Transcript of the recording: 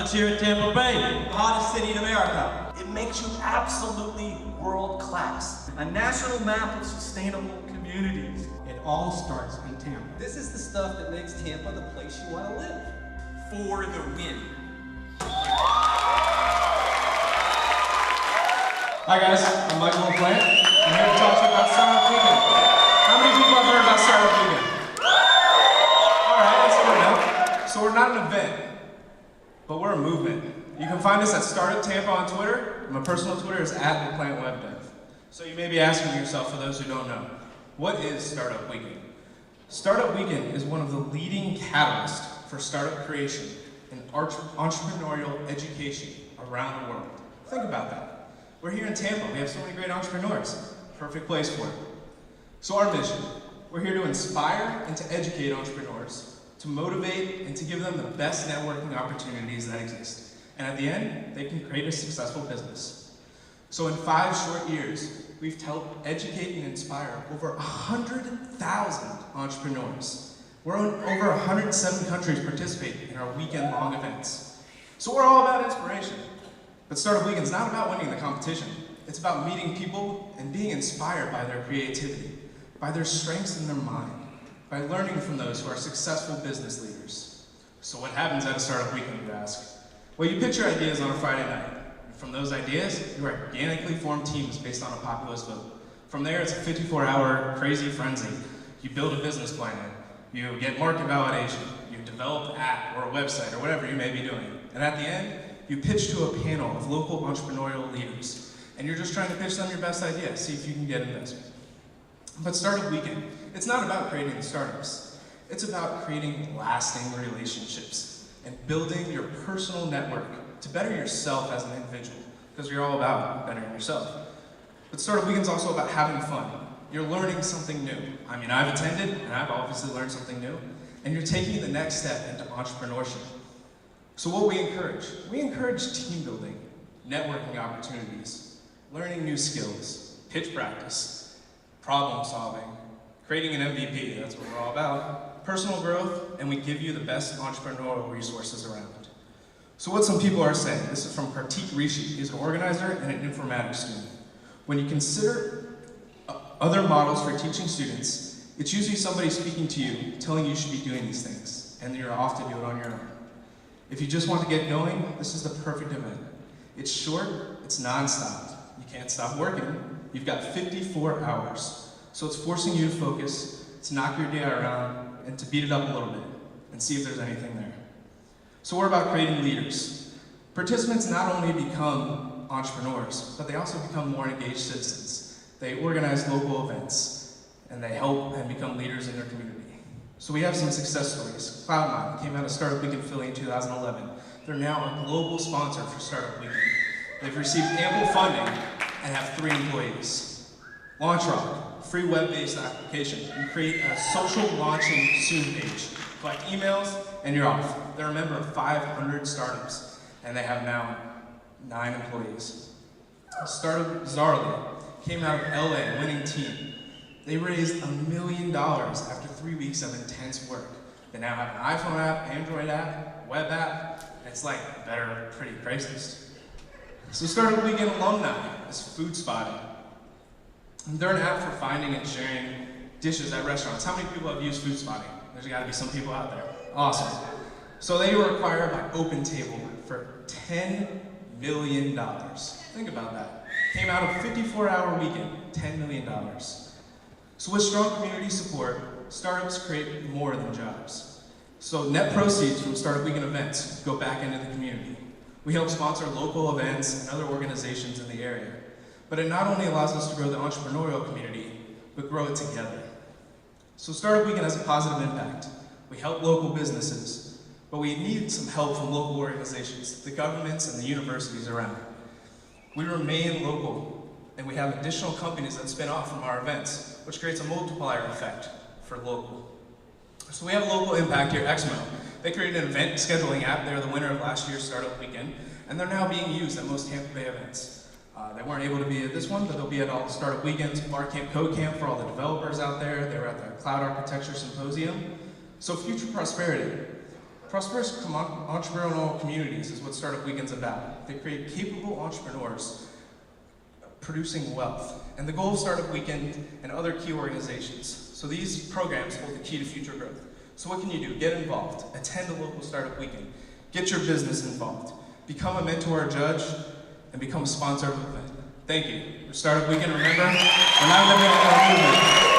Let's hear it, Tampa Bay. The hottest city in America. It makes you absolutely world class. A national map of sustainable communities. It all starts in Tampa. This is the stuff that makes Tampa the place you want to live. For the win. Hi guys, I'm Michael LaPlante. I'm here to talk to you about Startup Weekend. How many people have heard about Startup Weekend? Alright, that's good enough. So we're not an event, but we're a movement. You can find us at Startup Tampa on Twitter. My personal Twitter is @LaPlanteWebDev. So you may be asking yourself, for those who don't know, what is Startup Weekend? Startup Weekend is one of the leading catalysts for startup creation and entrepreneurial education around the world. Think about that. We're here in Tampa. We have so many great entrepreneurs. Perfect place for it. So our mission, we're here to inspire and to educate entrepreneurs, to motivate and to give them the best networking opportunities that exist. And at the end, they can create a successful business. So in 5 short years, we've helped educate and inspire over 100,000 entrepreneurs. We're in over 107 countries participate in our weekend-long events. So we're all about inspiration. But Startup Weekend is not about winning the competition. It's about meeting people and being inspired by their creativity, by their strengths in their mind, by learning from those who are successful business leaders. So what happens at a Startup Weekend, you ask? Well, you pitch your ideas on a Friday night. And from those ideas, you organically form teams based on a populist vote. From there, it's a 54-hour crazy frenzy. You build a business plan, you get market validation, you develop an app or a website or whatever you may be doing. And at the end, you pitch to a panel of local entrepreneurial leaders, and you're just trying to pitch them your best idea, see if you can get investment. But Startup Weekend, it's not about creating the startups. It's about creating lasting relationships and building your personal network to better yourself as an individual, because you're all about bettering yourself. But Startup Weekend's also about having fun. You're learning something new. I mean, I've attended, and I've obviously learned something new, and you're taking the next step into entrepreneurship. So what we encourage team building, networking opportunities, learning new skills, pitch practice, problem solving, creating an MVP, that's what we're all about, personal growth, and we give you the best entrepreneurial resources around. So what some people are saying, this is from Kartik Rishi, he's an organizer and an informatics student. When you consider other models for teaching students, it's usually somebody speaking to you, telling you should be doing these things, and you're off to do it on your own. If you just want to get going, this is the perfect event. It's short, it's non-stop. You can't stop working. You've got 54 hours. So it's forcing you to focus, to knock your day around, and to beat it up a little bit, and see if there's anything there. So we're about creating leaders. Participants not only become entrepreneurs, but they also become more engaged citizens. They organize local events, and they help and become leaders in their community. So we have some success stories. Cloud9 came out of Startup Weekend Philly in 2011. They're now a global sponsor for Startup Weekend. They've received ample funding and have 3 employees. LaunchRock, free web-based application. You create a social launching soon page, collect emails, and you're off. They're a member of 500 startups, and they have now 9 employees. Startup Zarly came out of LA, winning team. They raised $1 million after 3 weeks of intense work. They now have an iPhone app, Android app, web app, and it's like better, pretty Craigslist. So Startup Weekend alumni is Food Spotting. They're an app for finding and sharing dishes at restaurants. How many people have used Food Spotting? There's gotta be some people out there. Awesome. So they were acquired by OpenTable for $10 million. Think about that. Came out of 54-hour weekend, $10 million. So with strong community support, startups create more than jobs. So net proceeds from Startup Weekend events go back into the community. We help sponsor local events and other organizations in the area. But it not only allows us to grow the entrepreneurial community, but grow it together. So Startup Weekend has a positive impact. We help local businesses, but we need some help from local organizations, the governments and the universities around. We remain local, and we have additional companies that spin off from our events, which creates a multiplier effect for local. So we have a local impact here, Exmo. They created an event scheduling app. They're the winner of last year's Startup Weekend, and they're now being used at most Tampa Bay events. They weren't able to be at this one, but they'll be at all the Startup Weekends, Barcamp, Codecamp for all the developers out there. They were at the Cloud Architecture Symposium. So future prosperity. Prosperous entrepreneurial communities is what Startup Weekend's about. They create capable entrepreneurs producing wealth. And the goal of Startup Weekend and other key organizations. So these programs hold the key to future growth. So what can you do? Get involved. Attend a local Startup Weekend. Get your business involved. Become a mentor or judge, and become a sponsor of an event. Thank you. For Startup Weekend, remember, we're not an event, we're a movement.